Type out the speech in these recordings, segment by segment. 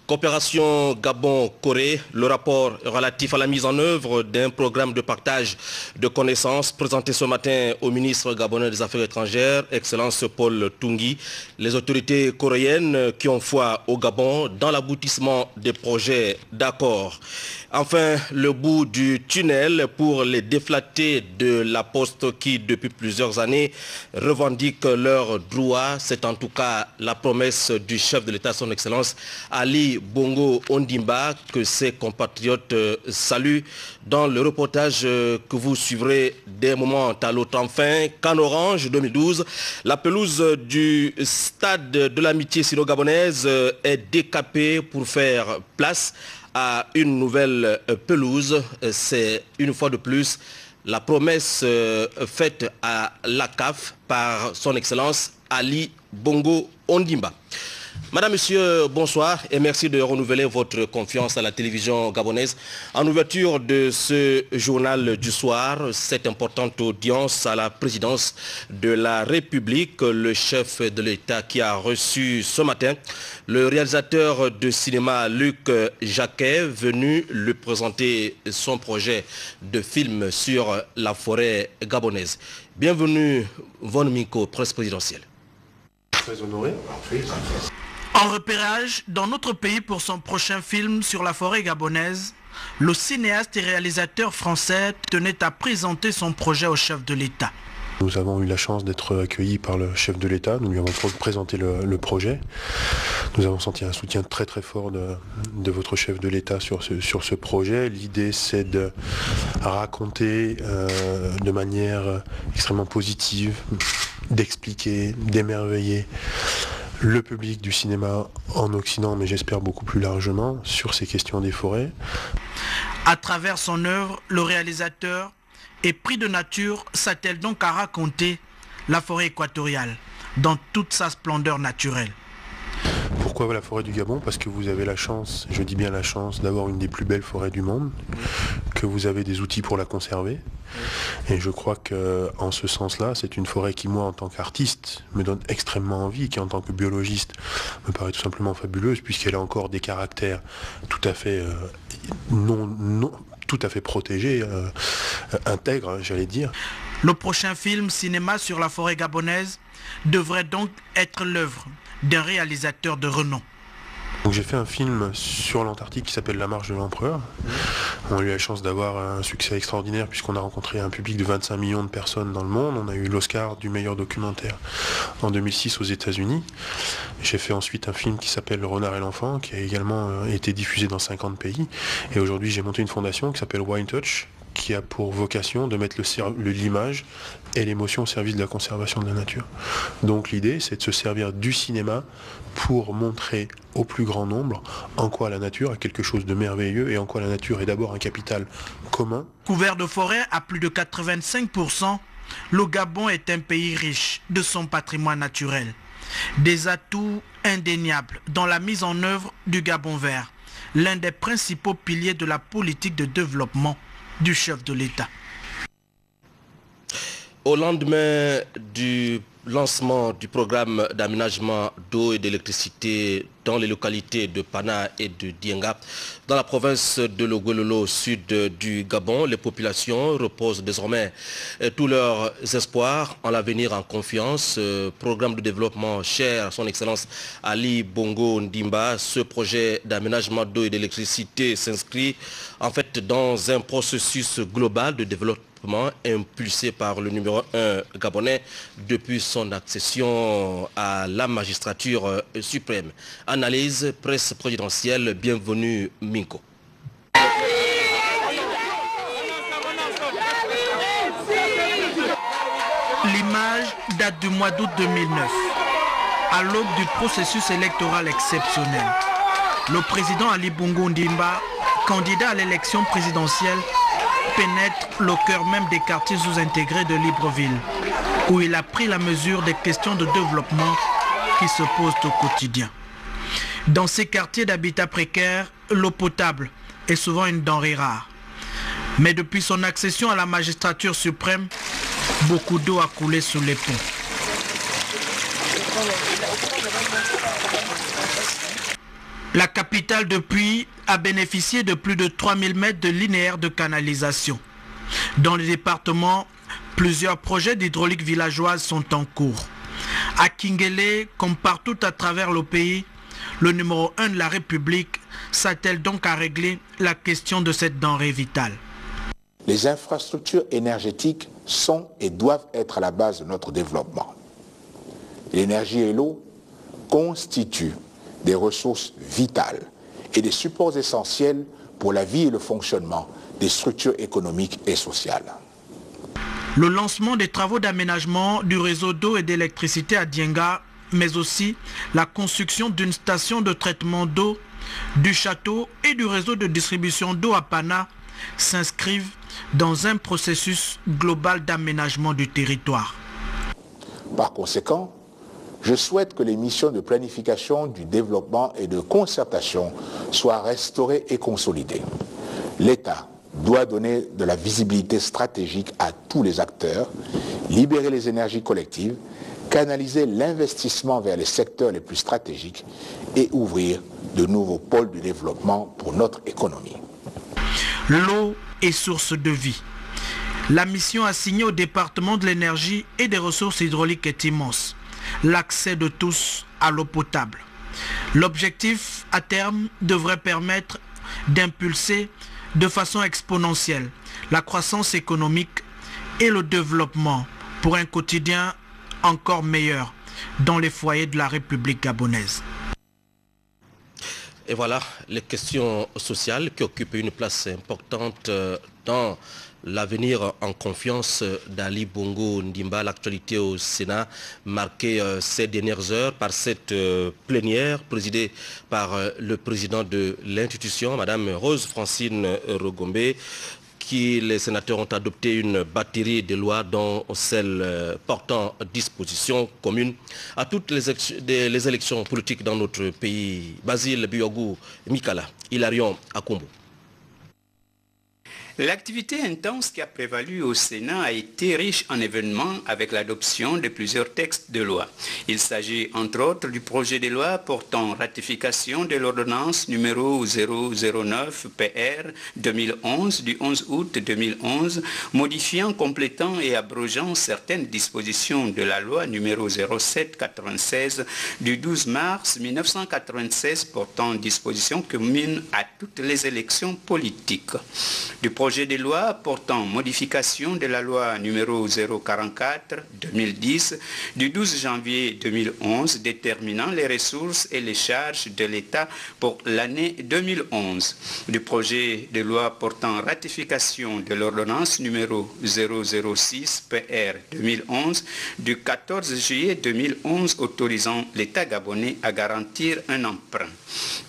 Coopération Gabon-Corée, le rapport relatif à la mise en œuvre d'un programme de partage de connaissances présenté ce matin au ministre gabonais des Affaires étrangères, Excellence Paul Tungui. Les autorités coréennes qui ont foi au Gabon dans l'aboutissement des projets d'accord. Enfin, le bout du tunnel pour les déflatés de la Poste qui, depuis plusieurs années, revendiquent leurs droits. C'est en tout cas la promesse du chef de l'État, son Excellence Ali Bongo Ondimba, que ses compatriotes saluent dans le reportage que vous suivrez d'un moment à l'autre. Enfin, qu'en Orange 2012, la pelouse du stade de l'amitié sino-gabonaise est décapée pour faire place à une nouvelle pelouse. C'est une fois de plus la promesse faite à la CAF par son Excellence Ali Bongo Ondimba. Madame, Monsieur, bonsoir et merci de renouveler votre confiance à la télévision gabonaise. En ouverture de ce journal du soir, cette importante audience à la présidence de la République, le chef de l'État qui a reçu ce matin le réalisateur de cinéma Luc Jacquet, venu lui présenter son projet de film sur la forêt gabonaise. Bienvenue, Von Minko, presse présidentielle. Très honoré. En repérage dans notre pays pour son prochain film sur la forêt gabonaise, le cinéaste et réalisateur français tenait à présenter son projet au chef de l'État. Nous avons eu la chance d'être accueillis par le chef de l'État, nous lui avons présenté le projet. Nous avons senti un soutien très très fort de votre chef de l'État sur ce projet. L'idée c'est de raconter de manière extrêmement positive, d'expliquer, d'émerveiller le public du cinéma en Occident, mais j'espère beaucoup plus largement, sur ces questions des forêts. À travers son œuvre, le réalisateur, épris de nature, s'attelle donc à raconter la forêt équatoriale dans toute sa splendeur naturelle. Pourquoi la forêt du Gabon? Parce que vous avez la chance, je dis bien la chance, d'avoir une des plus belles forêts du monde, que vous avez des outils pour la conserver. Et je crois qu'en ce sens-là, c'est une forêt qui, moi, en tant qu'artiste, me donne extrêmement envie, qui, en tant que biologiste, me paraît tout simplement fabuleuse, puisqu'elle a encore des caractères tout à fait tout à fait protégés, intègres, j'allais dire. Le prochain film cinéma sur la forêt gabonaise devrait donc être l'œuvre d'un réalisateur de renom. J'ai fait un film sur l'Antarctique qui s'appelle La Marche de l'Empereur. On a eu la chance d'avoir un succès extraordinaire puisqu'on a rencontré un public de 25 millions de personnes dans le monde. On a eu l'Oscar du meilleur documentaire en 2006 aux États-Unis. J'ai fait ensuite un film qui s'appelle Le Renard et l'Enfant qui a également été diffusé dans 50 pays. Et aujourd'hui j'ai monté une fondation qui s'appelle Wine Touch, qui a pour vocation de mettre l'image et l'émotion au service de la conservation de la nature. Donc l'idée, c'est de se servir du cinéma pour montrer au plus grand nombre en quoi la nature est quelque chose de merveilleux et en quoi la nature est d'abord un capital commun. Couvert de forêts à plus de 85%, le Gabon est un pays riche de son patrimoine naturel. Des atouts indéniables dans la mise en œuvre du Gabon vert, l'un des principaux piliers de la politique de développement du chef de l'État. Au lendemain du lancement du programme d'aménagement d'eau et d'électricité dans les localités de Pana et de Dienga, dans la province de Logololo, au sud du Gabon, les populations reposent désormais tous leurs espoirs en l'avenir en confiance. Programme de développement cher à son Excellence Ali Bongo Ondimba, ce projet d'aménagement d'eau et d'électricité s'inscrit en fait dans un processus global de développement impulsé par le numéro 1 gabonais depuis son accession à la magistrature suprême. Analyse presse présidentielle, bienvenue Minko. L'image date du mois d'août 2009, à l'aube du processus électoral exceptionnel. Le président Ali Bongo Ondimba, candidat à l'élection présidentielle, pénètre le cœur même des quartiers sous-intégrés de Libreville, où il a pris la mesure des questions de développement qui se posent au quotidien. Dans ces quartiers d'habitat précaire, l'eau potable est souvent une denrée rare. Mais depuis son accession à la magistrature suprême, beaucoup d'eau a coulé sous les ponts. La capitale depuis a bénéficié de plus de 3000 mètres de linéaire de canalisation. Dans le département, plusieurs projets d'hydraulique villageoise sont en cours. À Kingele, comme partout à travers le pays, le numéro 1 de la République s'attelle donc à régler la question de cette denrée vitale. Les infrastructures énergétiques sont et doivent être à la base de notre développement. L'énergie et l'eau constituent des ressources vitales et des supports essentiels pour la vie et le fonctionnement des structures économiques et sociales. Le lancement des travaux d'aménagement du réseau d'eau et d'électricité à Dienga, mais aussi la construction d'une station de traitement d'eau, du château et du réseau de distribution d'eau à Pana s'inscrivent dans un processus global d'aménagement du territoire. Par conséquent, je souhaite que les missions de planification du développement et de concertation soient restaurées et consolidées. L'État doit donner de la visibilité stratégique à tous les acteurs, libérer les énergies collectives, canaliser l'investissement vers les secteurs les plus stratégiques et ouvrir de nouveaux pôles de développement pour notre économie. L'eau est source de vie. La mission assignée au département de l'énergie et des ressources hydrauliques est immense. L'accès de tous à l'eau potable. L'objectif à terme devrait permettre d'impulser de façon exponentielle la croissance économique et le développement pour un quotidien encore meilleur dans les foyers de la République gabonaise. Et voilà les questions sociales qui occupent une place importante dans l'avenir en confiance d'Ali Bongo Ndimba. L'actualité au Sénat marquée ces dernières heures par cette plénière présidée par le président de l'institution, Madame Rose Francine Rogombe, qui les sénateurs ont adopté une batterie de lois dont celle portant disposition commune à toutes les élections politiques dans notre pays. Basile Biogou Mikala, Hilarion Akombo. L'activité intense qui a prévalu au Sénat a été riche en événements avec l'adoption de plusieurs textes de loi. Il s'agit entre autres du projet de loi portant ratification de l'ordonnance numéro 009 PR 2011 du 11 août 2011, modifiant, complétant et abrogeant certaines dispositions de la loi numéro 0796 du 12 mars 1996 portant dispositions communes à toutes les élections politiques. Du projet de loi portant modification de la loi numéro 044-2010 du 12 janvier 2011 déterminant les ressources et les charges de l'État pour l'année 2011. Du projet de loi portant ratification de l'ordonnance numéro 006 PR 2011 du 14 juillet 2011 autorisant l'État gabonais à garantir un emprunt.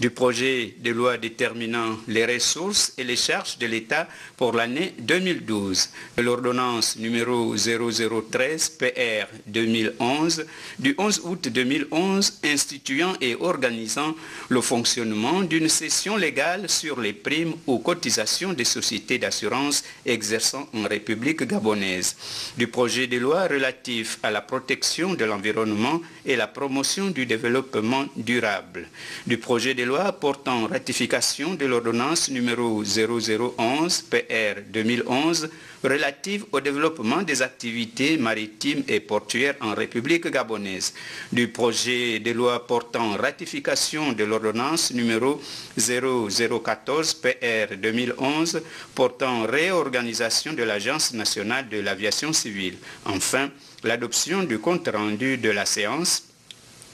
Du projet de loi déterminant les ressources et les charges de l'État pour l'année 2012, de l'ordonnance numéro 0013 PR 2011 du 11 août 2011 instituant et organisant le fonctionnement d'une cession légale sur les primes ou cotisations des sociétés d'assurance exerçant en République gabonaise, du projet de loi relatif à la protection de l'environnement et la promotion du développement durable, du projet de loi portant ratification de l'ordonnance numéro 0011 PR 2011 relative au développement des activités maritimes et portuaires en République gabonaise, du projet de loi portant ratification de l'ordonnance numéro 0014 PR 2011 portant réorganisation de l'Agence nationale de l'aviation civile. Enfin, l'adoption du compte rendu de la séance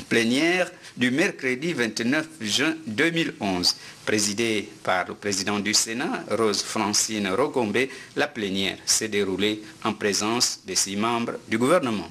plénière du mercredi 29 juin 2011. Présidée par le président du Sénat, Rose Francine Rogombe, la plénière s'est déroulée en présence des 6 membres du gouvernement.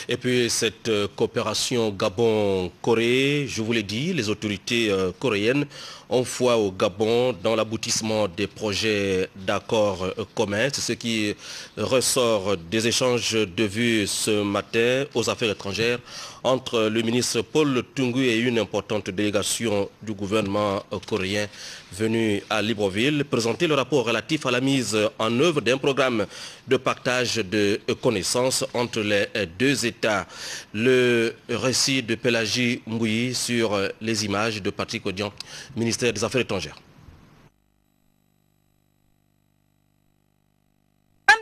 Et puis cette coopération Gabon-Corée, je vous l'ai dit, les autorités coréennes ont foi au Gabon dans l'aboutissement des projets d'accords communs. C'est ce qui ressort des échanges de vues ce matin aux affaires étrangères entre le ministre Paul Tungu et une importante délégation du gouvernement coréen venue à Libreville présenter le rapport relatif à la mise en œuvre d'un programme de partage de connaissances entre les deux États. États. Le récit de Pélagie Mbouyi sur les images de Patrick Odian, ministère des Affaires étrangères.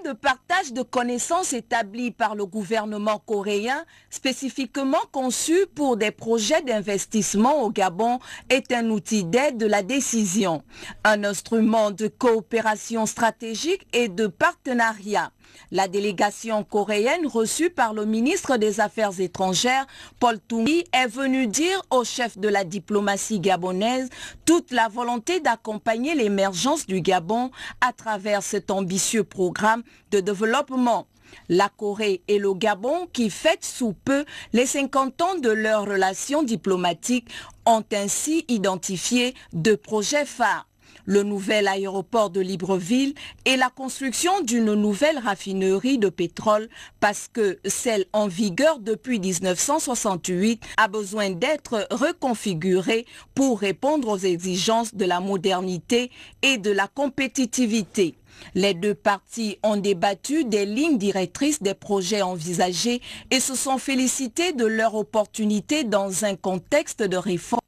De partage de connaissances établi par le gouvernement coréen, spécifiquement conçu pour des projets d'investissement au Gabon, est un outil d'aide de la décision, un instrument de coopération stratégique et de partenariat. La délégation coréenne reçue par le ministre des Affaires étrangères, Paul Toungi, est venue dire au chef de la diplomatie gabonaise toute la volonté d'accompagner l'émergence du Gabon à travers cet ambitieux programme de développement. La Corée et le Gabon, qui fêtent sous peu les 50 ans de leurs relations diplomatiques, ont ainsi identifié 2 projets phares. Le nouvel aéroport de Libreville et la construction d'une nouvelle raffinerie de pétrole parce que celle en vigueur depuis 1968 a besoin d'être reconfigurée pour répondre aux exigences de la modernité et de la compétitivité. Les 2 parties ont débattu des lignes directrices des projets envisagés et se sont félicités de leur opportunité dans un contexte de réforme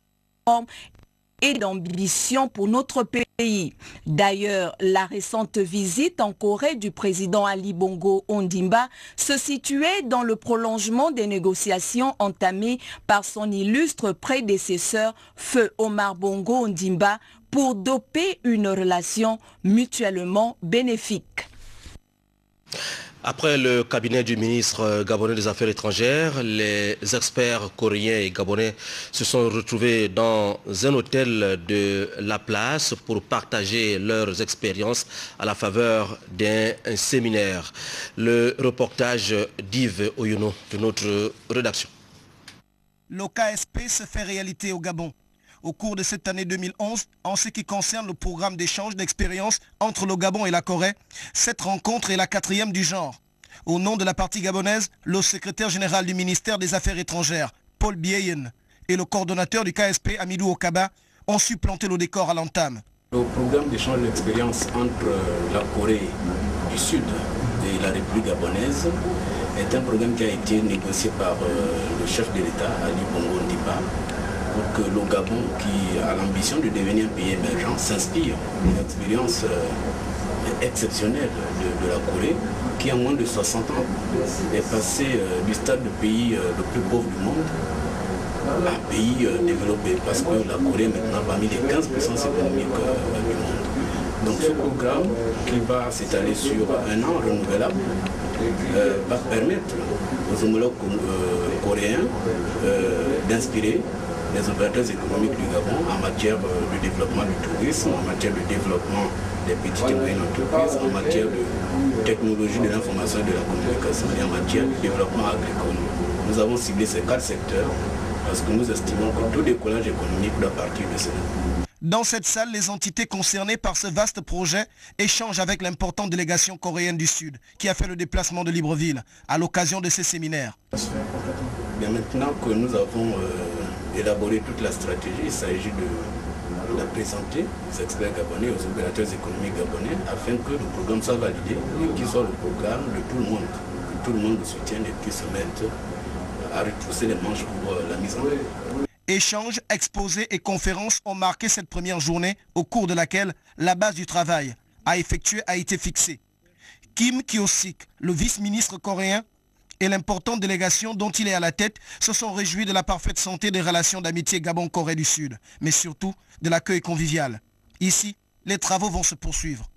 et d'ambition pour notre pays. D'ailleurs, la récente visite en Corée du président Ali Bongo Ondimba se situait dans le prolongement des négociations entamées par son illustre prédécesseur, Feu Omar Bongo Ondimba, pour doper une relation mutuellement bénéfique. Après le cabinet du ministre gabonais des Affaires étrangères, les experts coréens et gabonais se sont retrouvés dans un hôtel de La Place pour partager leurs expériences à la faveur d'un séminaire. Le reportage d'Yves Oyuno de notre rédaction. Le KSP se fait réalité au Gabon. Au cours de cette année 2011, en ce qui concerne le programme d'échange d'expériences entre le Gabon et la Corée, cette rencontre est la 4e du genre. Au nom de la partie gabonaise, le secrétaire général du ministère des Affaires étrangères, Paul Bieyen, et le coordonnateur du KSP, Amidou Okaba, ont su planter le décor à l'entame. Le programme d'échange d'expériences entre la Corée du Sud et la République gabonaise est un programme qui a été négocié par le chef de l'État, Ali Bongo Ondimba, pour que le Gabon, qui a l'ambition de devenir un pays émergent, s'inspire d'une expérience exceptionnelle de la Corée, qui en moins de 60 ans est passé du stade de pays le plus pauvre du monde à un pays développé, parce que la Corée est maintenant parmi les 15 puissances économiques du monde. Donc ce programme, qui va s'étaler sur un an renouvelable, va permettre aux homologues coréens d'inspirer les opérateurs économiques du Gabon en matière de développement du tourisme, en matière de développement des petites et moyennes entreprises, en matière de technologie de l'information et de la communication et en matière de développement agricole. Nous avons ciblé ces 4 secteurs parce que nous estimons que tout décollage économique doit partir de cela. Dans cette salle, les entités concernées par ce vaste projet échangent avec l'importante délégation coréenne du Sud qui a fait le déplacement de Libreville à l'occasion de ces séminaires. Bien, maintenant que nous avons élaboré toute la stratégie, il s'agit de la présenter aux experts gabonais, aux opérateurs économiques gabonais, afin que le programme soit validé et qu'il soit le programme de tout le monde, que tout le monde le soutienne et puisse se mettre à retrousser les manches pour la mise en œuvre. Échanges, exposés et conférences ont marqué cette première journée au cours de laquelle la base du travail à effectuer a été fixée. Kim Kyo-sik, le vice-ministre coréen, et l'importante délégation dont il est à la tête se sont réjouis de la parfaite santé des relations d'amitié Gabon-Corée du Sud, mais surtout de l'accueil convivial. Ici, les travaux vont se poursuivre.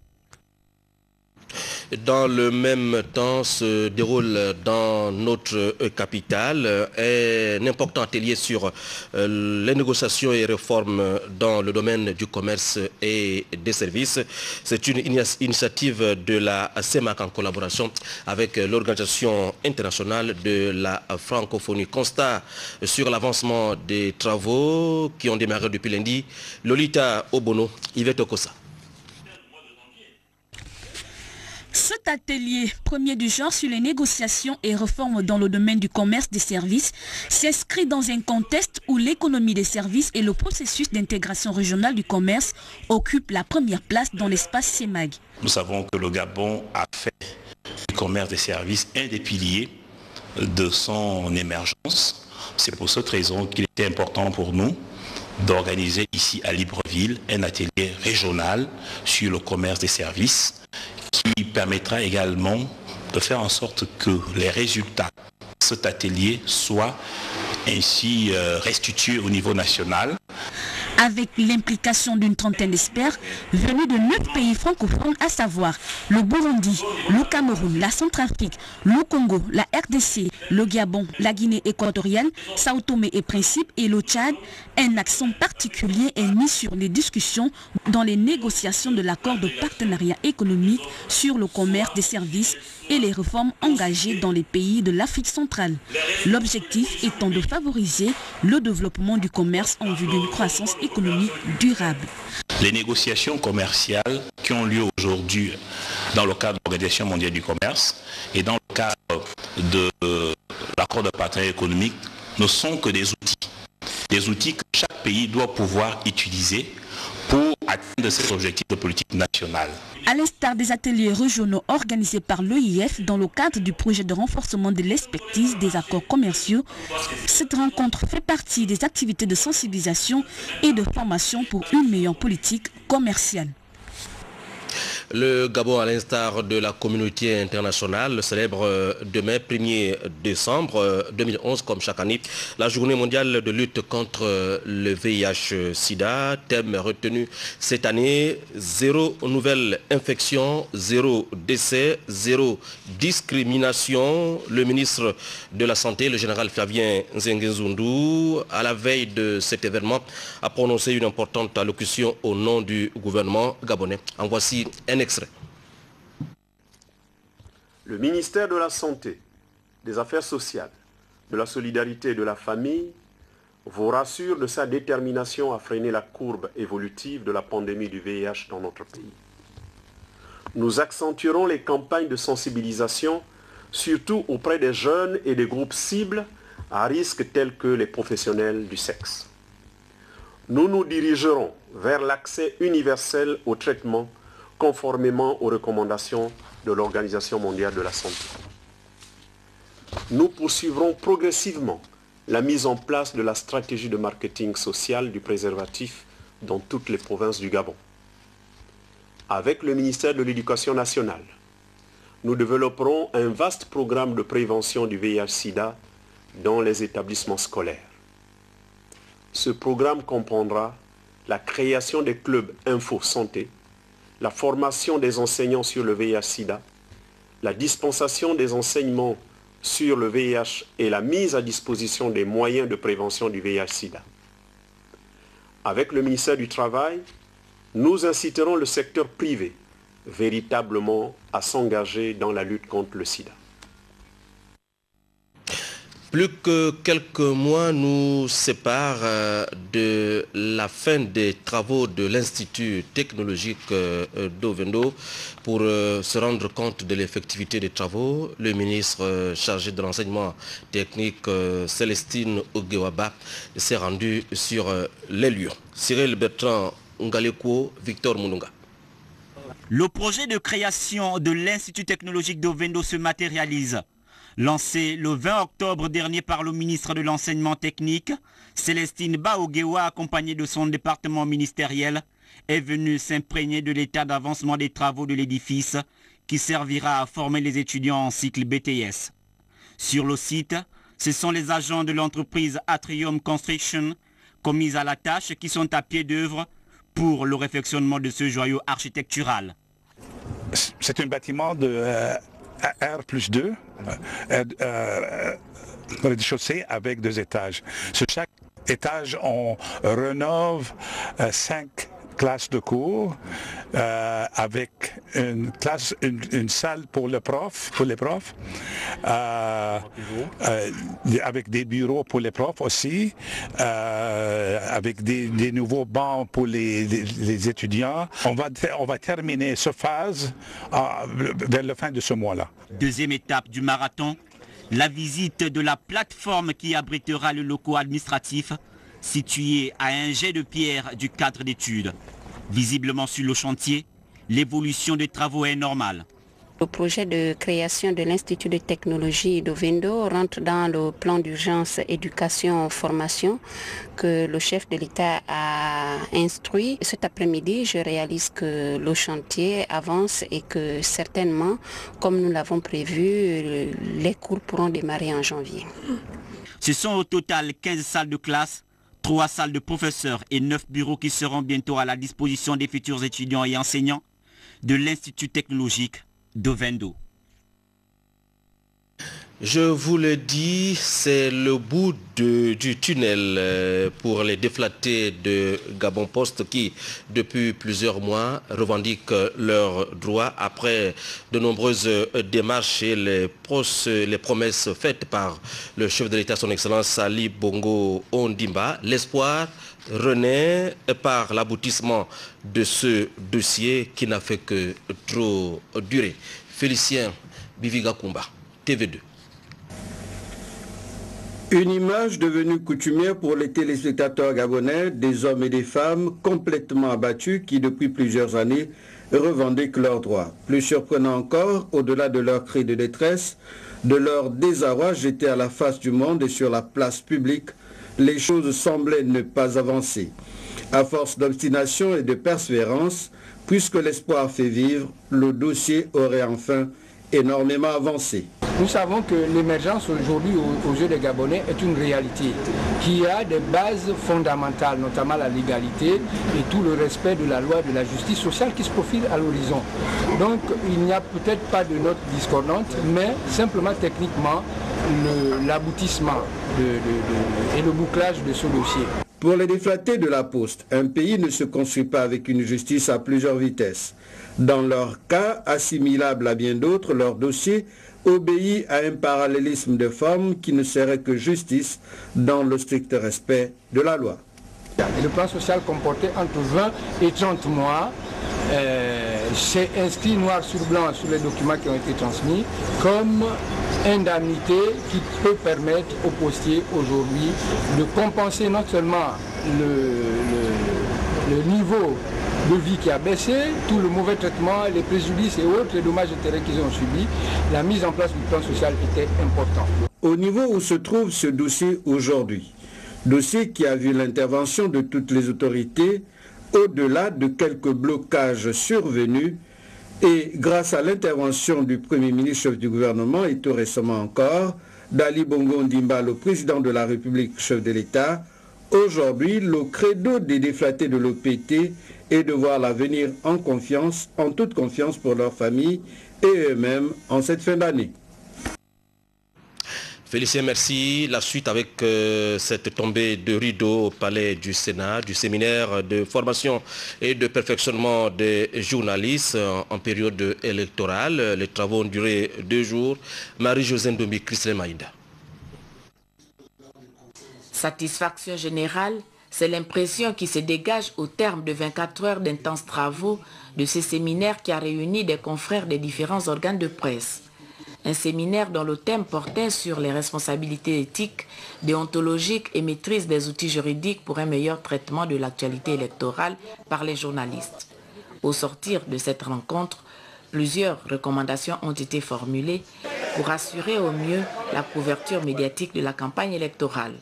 Dans le même temps se déroule dans notre capitale un important atelier sur les négociations et réformes dans le domaine du commerce et des services. C'est une initiative de la CEMAC en collaboration avec l'Organisation internationale de la francophonie. Constat sur l'avancement des travaux qui ont démarré depuis lundi. Lolita Obono, Yvette Okosa. Cet atelier, premier du genre sur les négociations et réformes dans le domaine du commerce des services, s'inscrit dans un contexte où l'économie des services et le processus d'intégration régionale du commerce occupent la première place dans l'espace CEMAG. Nous savons que le Gabon a fait du commerce des services un des piliers de son émergence. C'est pour cette raison qu'il était important pour nous d'organiser ici à Libreville un atelier régional sur le commerce des services qui permettra également de faire en sorte que les résultats de cet atelier soient ainsi restitués au niveau national. Avec l'implication d'une trentaine d'experts venus de 9 pays francophones, à savoir le Burundi, le Cameroun, la Centrafrique, le Congo, la RDC, le Gabon, la Guinée équatoriale, Sao Tomé et Principe et le Tchad, un accent particulier est mis sur les discussions dans les négociations de l'accord de partenariat économique sur le commerce des services et les réformes engagées dans les pays de l'Afrique centrale. L'objectif étant de favoriser le développement du commerce en vue d'une croissance économique durable. Les négociations commerciales qui ont lieu aujourd'hui dans le cadre de l'Organisation mondiale du commerce et dans le cadre de l'accord de partenariat économique ne sont que des outils que chaque pays doit pouvoir utiliser pour atteindre cet objectif de politique nationale. À l'instar des ateliers régionaux organisés par l'OIF dans le cadre du projet de renforcement de l'expertise des accords commerciaux, cette rencontre fait partie des activités de sensibilisation et de formation pour une meilleure politique commerciale. Le Gabon, à l'instar de la communauté internationale, célèbre demain 1er décembre 2011, comme chaque année, la journée mondiale de lutte contre le VIH-Sida. Thème retenu cette année, 0 nouvelle infection, 0 décès, 0 discrimination. Le ministre de la Santé, le général Flavien Nzengezundu, à la veille de cet événement, a prononcé une importante allocution au nom du gouvernement gabonais. En voici un extrait. Le ministère de la Santé, des Affaires sociales, de la solidarité et de la famille vous rassure de sa détermination à freiner la courbe évolutive de la pandémie du VIH dans notre pays. Nous accentuerons les campagnes de sensibilisation, surtout auprès des jeunes et des groupes cibles à risque tels que les professionnels du sexe. Nous nous dirigerons vers l'accès universel au traitement conformément aux recommandations de l'Organisation mondiale de la santé. Nous poursuivrons progressivement la mise en place de la stratégie de marketing social du préservatif dans toutes les provinces du Gabon. Avec le ministère de l'Éducation nationale, nous développerons un vaste programme de prévention du VIH-Sida dans les établissements scolaires. Ce programme comprendra la création des clubs info-santé, la formation des enseignants sur le VIH-Sida, la dispensation des enseignements sur le VIH et la mise à disposition des moyens de prévention du VIH-Sida. Avec le ministère du Travail, nous inciterons le secteur privé véritablement à s'engager dans la lutte contre le sida. Plus que quelques mois nous séparent de la fin des travaux de l'Institut technologique d'Ovendo. Pour se rendre compte de l'effectivité des travaux, le ministre chargé de l'enseignement technique, Célestine Ogewaba, s'est rendu sur les lieux. Cyril Bertrand Ngaleko, Victor Moununga. Le projet de création de l'Institut technologique d'Ovendo se matérialise. Lancé le 20 octobre dernier par le ministre de l'Enseignement technique, Célestine Baogewa, accompagnée de son département ministériel, est venue s'imprégner de l'état d'avancement des travaux de l'édifice qui servira à former les étudiants en cycle BTS. Sur le site, ce sont les agents de l'entreprise Atrium Construction commis à la tâche qui sont à pied d'œuvre pour le réfectionnement de ce joyau architectural. C'est un bâtiment de R+2, rez-de-chaussée avec 2 étages. Sur chaque étage, on rénove 5 classes de cours avec une salle pour les profs, avec des bureaux pour les profs aussi, avec des nouveaux bancs pour les étudiants. On va terminer cette phase vers la fin de ce mois-là. Deuxième étape du marathon, la visite de la plateforme qui abritera le locaux administratif situé à un jet de pierre du cadre d'études. Visiblement sur le chantier, l'évolution des travaux est normale. Le projet de création de l'Institut de technologie d'Ovendo rentre dans le plan d'urgence éducation-formation que le chef de l'État a instruit. Cet après-midi, je réalise que le chantier avance et que certainement, comme nous l'avons prévu, les cours pourront démarrer en janvier. Ce sont au total 15 salles de classe, 3 salles de professeurs et 9 bureaux qui seront bientôt à la disposition des futurs étudiants et enseignants de l'Institut technologique d'Ovendo. Je vous le dis, c'est le bout du tunnel pour les déflatés de Gabon Post qui, depuis plusieurs mois, revendiquent leurs droits après de nombreuses démarches et les promesses faites par le chef de l'État, son Excellence Ali Bongo Ondimba. L'espoir renaît par l'aboutissement de ce dossier qui n'a fait que trop durer. Félicien Bivigakumba, TV2. Une image devenue coutumière pour les téléspectateurs gabonais, des hommes et des femmes complètement abattus qui depuis plusieurs années revendiquent leurs droits. Plus surprenant encore, au-delà de leurs cris de détresse, de leur désarroi jeté à la face du monde et sur la place publique, les choses semblaient ne pas avancer. À force d'obstination et de persévérance, puisque l'espoir fait vivre, le dossier aurait enfin énormément avancé. Nous savons que l'émergence aujourd'hui aux yeux des Gabonais est une réalité qui a des bases fondamentales, notamment la légalité et tout le respect de la loi de la justice sociale qui se profile à l'horizon. Donc il n'y a peut-être pas de note discordante, mais simplement techniquement l'aboutissement et le bouclage de ce dossier. Pour les déflatés de la Poste, un pays ne se construit pas avec une justice à plusieurs vitesses. Dans leur cas, assimilable à bien d'autres, leur dossier obéit à un parallélisme de forme qui ne serait que justice dans le strict respect de la loi. Et le plan social comportait entre 20 et 30 mois. C'est inscrit noir sur blanc sur les documents qui ont été transmis comme indemnité qui peut permettre aux postiers aujourd'hui de compenser non seulement le niveau de vie qui a baissé, tout le mauvais traitement, les préjudices et autres, les dommages et intérêts qu'ils ont subis. La mise en place du plan social était importante. Au niveau où se trouve ce dossier aujourd'hui, dossier qui a vu l'intervention de toutes les autorités, au-delà de quelques blocages survenus, et grâce à l'intervention du Premier ministre, chef du gouvernement, et tout récemment encore, d'Ali Bongo Ondimba, le président de la République, chef de l'État, aujourd'hui, le credo des déflatés de l'OPT est de voir l'avenir en confiance, en toute confiance pour leurs familles et eux-mêmes en cette fin d'année. Félicien, merci. La suite avec cette tombée de rideau au palais du Sénat, du séminaire de formation et de perfectionnement des journalistes en période électorale. Les travaux ont duré 2 jours. Marie-Josée Ndombi, Christelle Maïda. Satisfaction générale, c'est l'impression qui se dégage au terme de 24 heures d'intenses travaux de ce séminaire qui a réuni des confrères des différents organes de presse. Un séminaire dont le thème portait sur les responsabilités éthiques, déontologiques et maîtrise des outils juridiques pour un meilleur traitement de l'actualité électorale par les journalistes. Au sortir de cette rencontre, plusieurs recommandations ont été formulées pour assurer au mieux la couverture médiatique de la campagne électorale.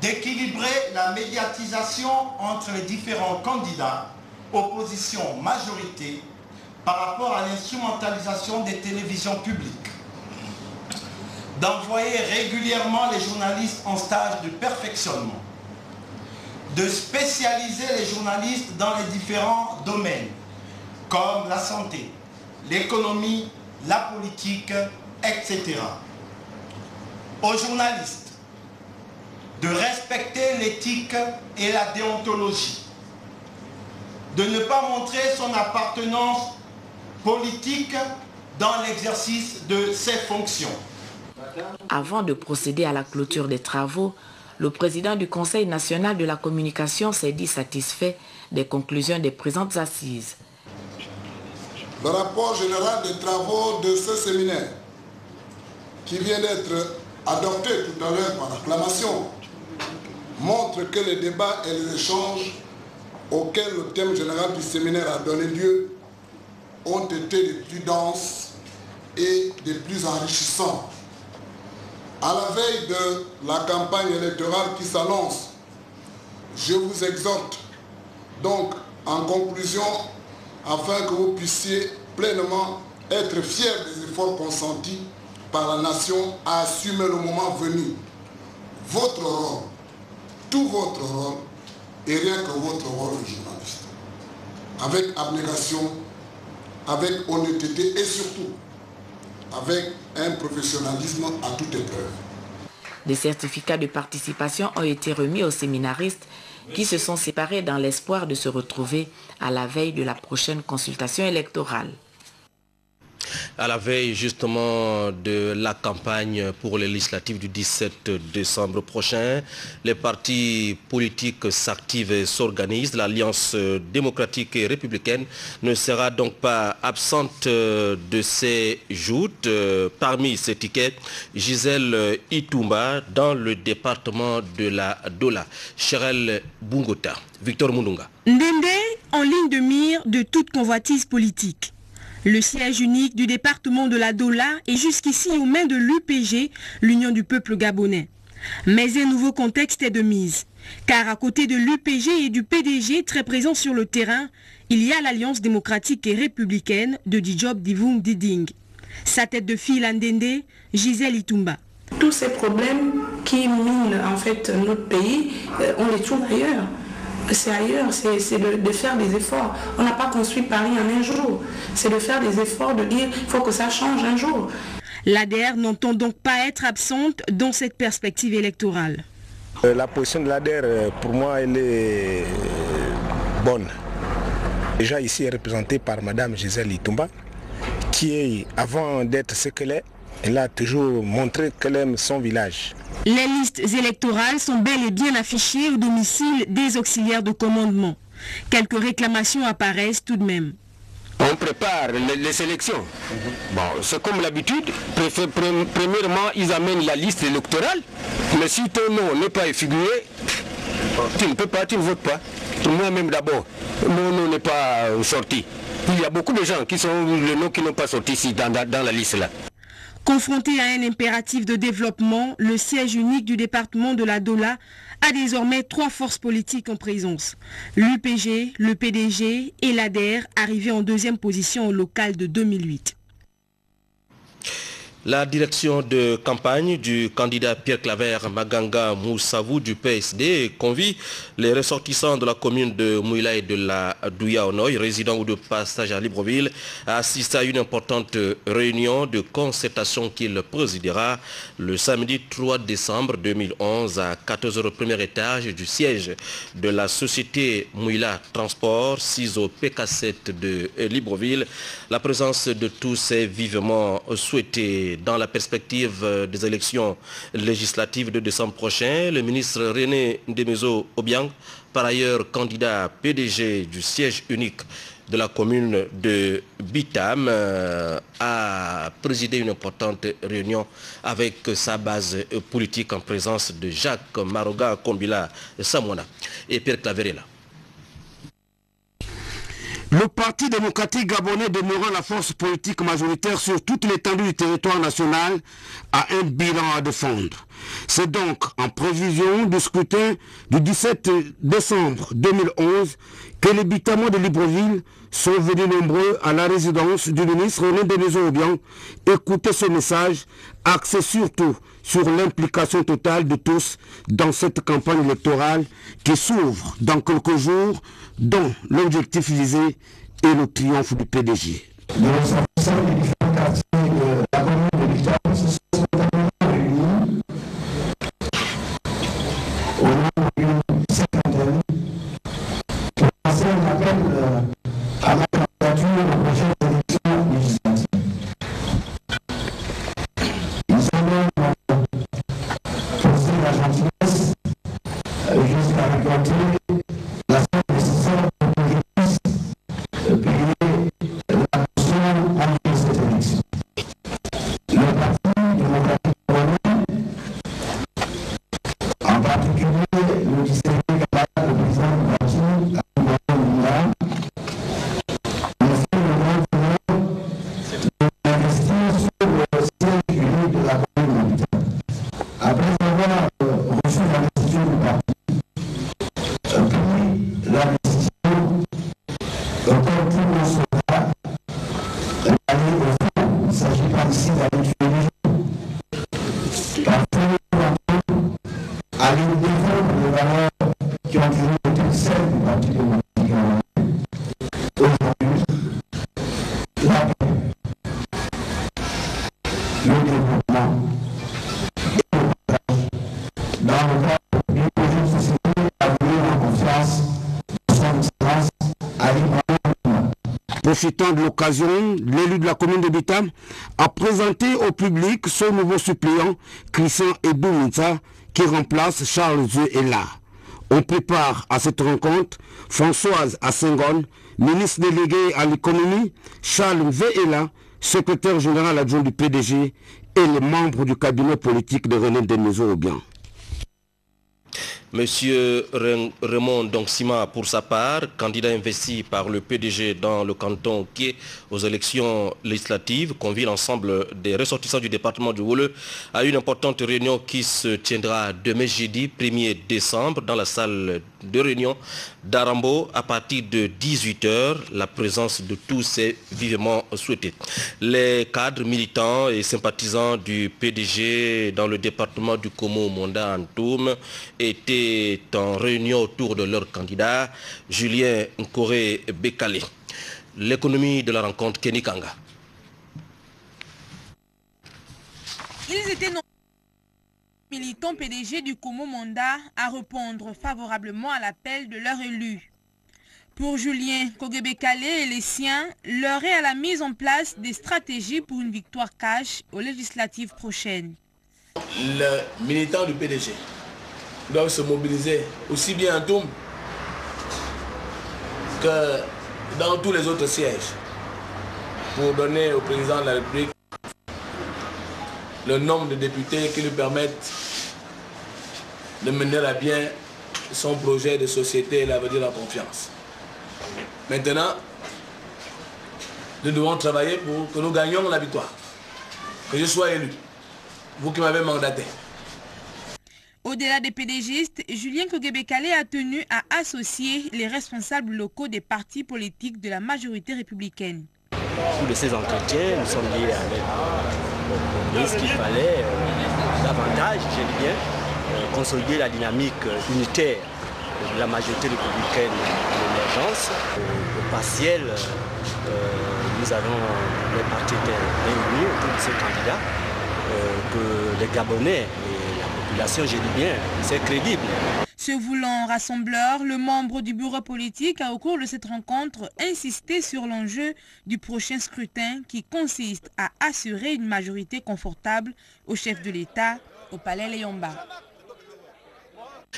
D'équilibrer la médiatisation entre les différents candidats, opposition, majorité, par rapport à l'instrumentalisation des télévisions publiques, d'envoyer régulièrement les journalistes en stage de perfectionnement, de spécialiser les journalistes dans les différents domaines, comme la santé, l'économie, la politique, etc. Aux journalistes, de respecter l'éthique et la déontologie, de ne pas montrer son appartenance politique dans l'exercice de ses fonctions. Avant de procéder à la clôture des travaux, le président du Conseil national de la communication s'est dit satisfait des conclusions des présentes assises. Le rapport général des travaux de ce séminaire, qui vient d'être adopté tout à l'heure par acclamation, montre que les débats et les échanges auxquels le thème général du séminaire a donné lieu ont été les plus denses et des plus enrichissants. À la veille de la campagne électorale qui s'annonce, je vous exhorte donc en conclusion, afin que vous puissiez pleinement être fiers des efforts consentis par la nation à assumer le moment venu votre rôle, tout votre rôle, et rien que votre rôle de journaliste. Avec abnégation, avec honnêteté et surtout avec un professionnalisme à toute épreuve. Des certificats de participation ont été remis aux séminaristes qui se sont séparés dans l'espoir de se retrouver à la veille de la prochaine consultation électorale. À la veille justement de la campagne pour les législatives du 17 décembre prochain, les partis politiques s'activent et s'organisent. L'Alliance démocratique et républicaine ne sera donc pas absente de ces joutes. Parmi ces tickets, Gisèle Itumba dans le département de la Dola. Cherel Bungota, Victor Mundunga. Ndende en ligne de mire de toute convoitise politique. Le siège unique du département de la Dola est jusqu'ici aux mains de l'UPG, l'Union du peuple gabonais. Mais un nouveau contexte est de mise, car à côté de l'UPG et du PDG très présents sur le terrain, il y a l'Alliance démocratique et républicaine de Dijob Divung Diding. Sa tête de file à Ndende, Gisèle Itumba. Tous ces problèmes qui minent en fait notre pays, on les trouve ailleurs. C'est ailleurs, c'est de faire des efforts. On n'a pas construit Paris en un jour. C'est de faire des efforts, de dire qu'il faut que ça change un jour. L'ADER n'entend donc pas être absente dans cette perspective électorale. La position de l'ADER, pour moi, elle est bonne. Déjà ici, elle est représentée par Mme Gisèle Itumba, qui est, avant d'être ce qu'elle est, elle a toujours montré qu'elle aime son village. Les listes électorales sont bel et bien affichées au domicile des auxiliaires de commandement. Quelques réclamations apparaissent tout de même. On prépare les élections. Bon, c'est comme l'habitude. Premièrement, ils amènent la liste électorale. Mais si ton nom n'est pas figuré, tu ne peux pas, tu ne votes pas. Moi-même d'abord, mon nom n'est pas sorti. Il y a beaucoup de gens qui sont le nom qui n'ont pas sorti ici dans la liste là. Confronté à un impératif de développement, le siège unique du département de la Dola a désormais 3 forces politiques en présence. L'UPG, le PDG et l'ADER, arrivés en 2e position au local de 2008. La direction de campagne du candidat Pierre Claver Maganga Moussavou du PSD convie les ressortissants de la commune de Mouila et de la Douya-Onoy, résidents ou de passage à Libreville, à assister à une importante réunion de concertation qu'il présidera le samedi 3 décembre 2011 à 14h au premier étage du siège de la société Mouila Transport, 6 au PK7 de Libreville. La présence de tous est vivement souhaitée. Dans la perspective des élections législatives de décembre prochain, le ministre René Ndemezo Obiang, par ailleurs candidat PDG du siège unique de la commune de Bitam, a présidé une importante réunion avec sa base politique en présence de Jacques Maroga Kombila Samona et Pierre Claverella. Le Parti démocratique gabonais demeurant la force politique majoritaire sur toute l'étendue du territoire national a un bilan à défendre. C'est donc en prévision du scrutin du 17 décembre 2011 que les Bitamois de Libreville sont venus nombreux à la résidence du ministre René Ndemezo Obiang écouter ce message axé surtout sur l'implication totale de tous dans cette campagne électorale qui s'ouvre dans quelques jours, dont l'objectif visé est le triomphe du PDG. Les ressortissants des différents quartiers de la commune de Bitam se sont réunis au nombre d'une cinquantaine pour lancer un appel à la candidature aux prochaines élections législatives. Ils ont même posé la gentillesse jusqu'à récolter la somme nécessaire pour que je puisse payer la caution en cette élection. Donc, comme tout le monde saura, aller au fond, il ne s'agit pas ici d'aller tuer les gens. Parfois, aller défendre les valeurs qui ont toujours été celles du Parti démocratique gabonais. Aujourd'hui, la paix, le développement et le partage dans le cadre d'une projet de société à vivre en confiance de son excellence à l'Ibrahim. Profitant de l'occasion, l'élu de la commune de Bitam a présenté au public son nouveau suppléant, Christian Edouminsa, qui remplace Charles Zuela. On prépare à cette rencontre Françoise Assengon, ministre délégué à l'économie, Charles Zuela, secrétaire général adjoint du PDG, et les membres du cabinet politique de René Desmaisons-Aubian. Monsieur Raymond Sima, pour sa part, candidat investi par le PDG dans le canton Ké aux élections législatives, convie l'ensemble des ressortissants du département du Wole à une importante réunion qui se tiendra demain jeudi 1er décembre dans la salle de réunion d'Arambo à partir de 18 h. La présence de tous est vivement souhaitée. Les cadres militants et sympathisants du PDG dans le département du Komo-Monda Antoum étaient en réunion autour de leur candidat, Julien Nkoré Bekale. L'économie de la rencontre, Kenny Kanga. Ils étaient nombreux militants PDG du Komo-Monda à répondre favorablement à l'appel de leur élu. Pour Julien Nkoré Bekale et les siens, l'heure est à la mise en place des stratégies pour une victoire cash aux législatives prochaines. Les militants du PDG doivent se mobiliser aussi bien à Toum que dans tous les autres sièges pour donner au président de la République le nombre de députés qui lui permettent de mener à bien son projet de société et l'avenir de la confiance. Maintenant, nous devons travailler pour que nous gagnions la victoire, que je sois élu, vous qui m'avez mandaté. Au-delà des PDGistes, Julien Nkoré Bekale a tenu à associer les responsables locaux des partis politiques de la majorité républicaine. Au cours de ces entretiens, nous sommes liés avec ce qu'il fallait davantage, je dis bien, consolider la dynamique unitaire de la majorité républicaine de l'émergence. Au partiel, nous avons les partis réunis autour de ces candidats, que les Gabonais je dis bien, c'est crédible. Se voulant rassembleur, le membre du bureau politique a au cours de cette rencontre insisté sur l'enjeu du prochain scrutin qui consiste à assurer une majorité confortable au chef de l'État au palais Léomba.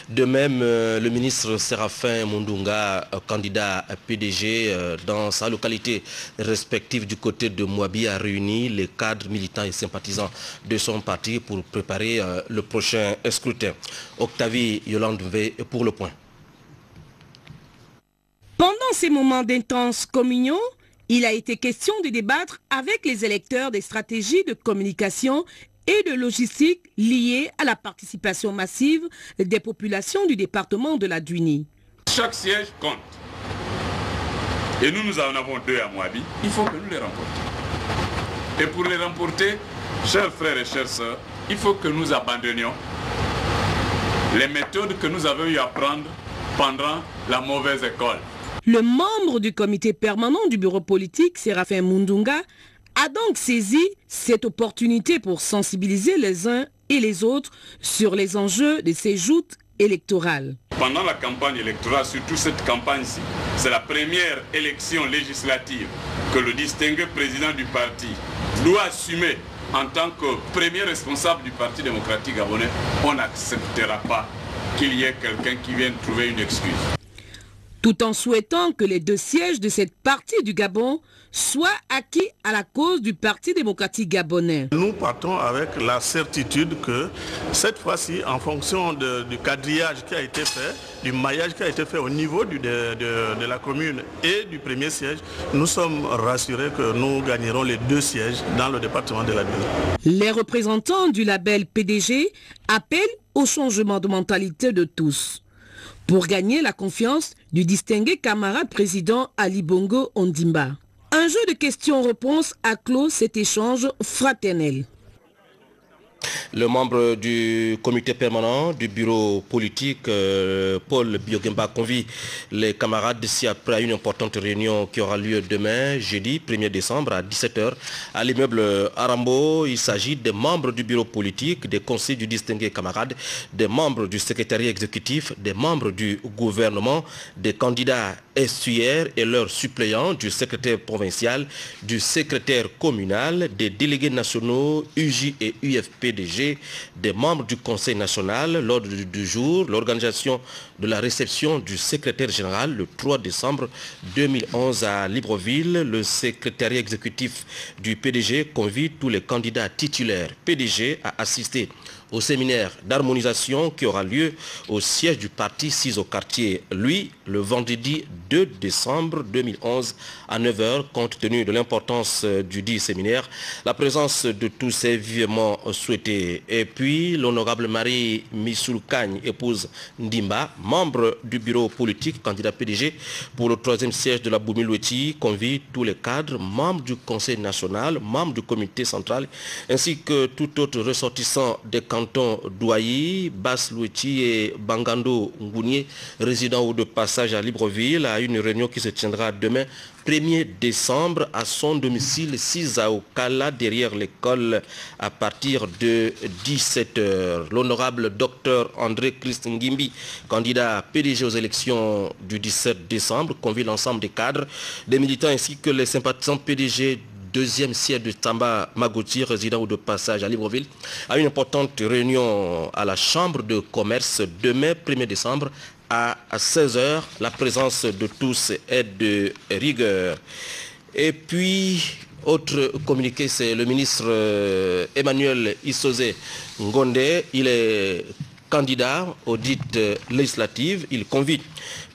De même, le ministre Séraphin Mundunga, candidat à PDG dans sa localité respective du côté de Mouabi, a réuni les cadres militants et sympathisants de son parti pour préparer le prochain scrutin. Octavie Yolande V pour le point. Pendant ces moments d'intense communion, il a été question de débattre avec les électeurs des stratégies de communication et de logistique liées à la participation massive des populations du département de la Duni. Chaque siège compte. Et nous en avons 2 à Mouabi. Il faut que nous les remportions. Et pour les remporter, chers frères et chères sœurs, il faut que nous abandonnions les méthodes que nous avons eu à prendre pendant la mauvaise école. Le membre du comité permanent du bureau politique, Séraphin Mundunga, a donc saisi cette opportunité pour sensibiliser les uns et les autres sur les enjeux de ces joutes électorales. Pendant la campagne électorale, surtout cette campagne-ci, c'est la première élection législative que le distingué président du parti doit assumer en tant que premier responsable du Parti démocratique gabonais. On n'acceptera pas qu'il y ait quelqu'un qui vienne trouver une excuse. Tout en souhaitant que les 2 sièges de cette partie du Gabon soient acquis à la cause du Parti démocratique gabonais. Nous partons avec la certitude que cette fois-ci, en fonction du quadrillage qui a été fait, du maillage qui a été fait au niveau de la commune et du premier siège, nous sommes rassurés que nous gagnerons les 2 sièges dans le département de la Duni. Les représentants du label PDG appellent au changement de mentalité de tous. pour gagner la confiance du distingué camarade président Ali Bongo Ondimba. Un jeu de questions-réponses a clos cet échange fraternel. Le membre du comité permanent du bureau politique, Paul Biogemba, convie les camarades d'ici après à une importante réunion qui aura lieu demain, jeudi 1er décembre à 17h à l'immeuble Arambo. Il s'agit des membres du bureau politique, des conseils du distingué camarade, des membres du secrétariat exécutif, des membres du gouvernement, des candidats estuaires et leurs suppléants, du secrétaire provincial, du secrétaire communal, des délégués nationaux, UJ et UFPDG, des membres du Conseil national. L'ordre du jour, l'organisation de la réception du secrétaire général le 3 décembre 2011 à Libreville. Le secrétariat exécutif du PDG convie tous les candidats titulaires PDG à assister au séminaire d'harmonisation qui aura lieu au siège du parti 6 au quartier Louis le vendredi 2 décembre 2011 à 9h. Compte tenu de l'importance du dit séminaire, la présence de tous est vivement souhaitée. Et puis l'honorable Marie Missoulkagne, épouse Ndimba, membre du bureau politique, candidat PDG pour le 3e siège de la Boumi-Loueti, convie tous les cadres, membres du Conseil national, membres du comité central, ainsi que tout autre ressortissant des cantons d'Ouayi, Basse-Loueti et Bangando Ngounié, résidant ou de passage à Libreville, à une réunion qui se tiendra demain 1er décembre à son domicile 6 à Okala, derrière l'école, à partir de 17h. L'honorable docteur André Christ Ngimbi, candidat PDG aux élections du 17 décembre, convie l'ensemble des cadres, des militants ainsi que les sympathisants PDG 2e siège de Tamba Magoti, résident ou de passage à Libreville, à une importante réunion à la Chambre de commerce demain 1er décembre à 16h. La présence de tous est de rigueur. Et puis, autre communiqué, c'est le ministre Emmanuel Issoze Ngonde. Il est candidat aux dites législatives. Il convie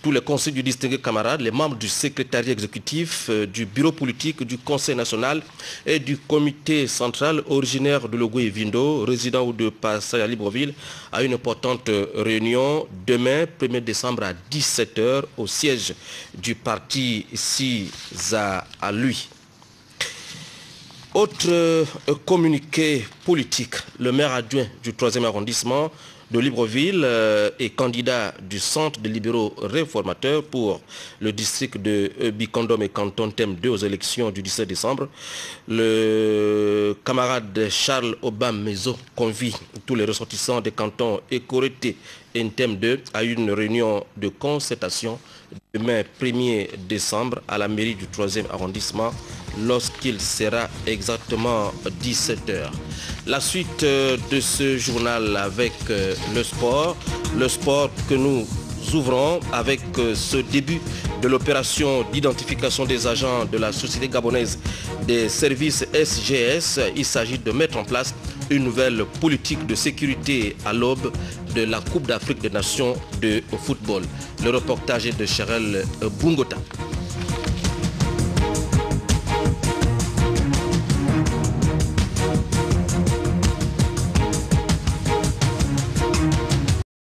tous les conseils du distingué camarade, les membres du secrétariat exécutif, du bureau politique, du conseil national et du comité central originaire de Logou et Vindo, résident ou de passage à Libreville, à une importante réunion demain 1er décembre à 17h au siège du parti 6 à lui. Autre communiqué politique, le maire adjoint du 3e arrondissement de Libreville est candidat du Centre des libéraux réformateurs pour le district de Bicondom et Canton thème 2 aux élections du 17 décembre. Le camarade Charles Obam Mezo convie tous les ressortissants des cantons Écorété et thème 2 à une réunion de concertation demain 1er décembre à la mairie du 3e arrondissement lorsqu'il sera exactement 17h. La suite de ce journal avec le sport que nous ouvrons avec ce début de l'opération d'identification des agents de la Société gabonaise des services SGS. Il s'agit de mettre en place une nouvelle politique de sécurité à l'aube de la Coupe d'Afrique des Nations de football. Le reportage est de Cheryl Bungota.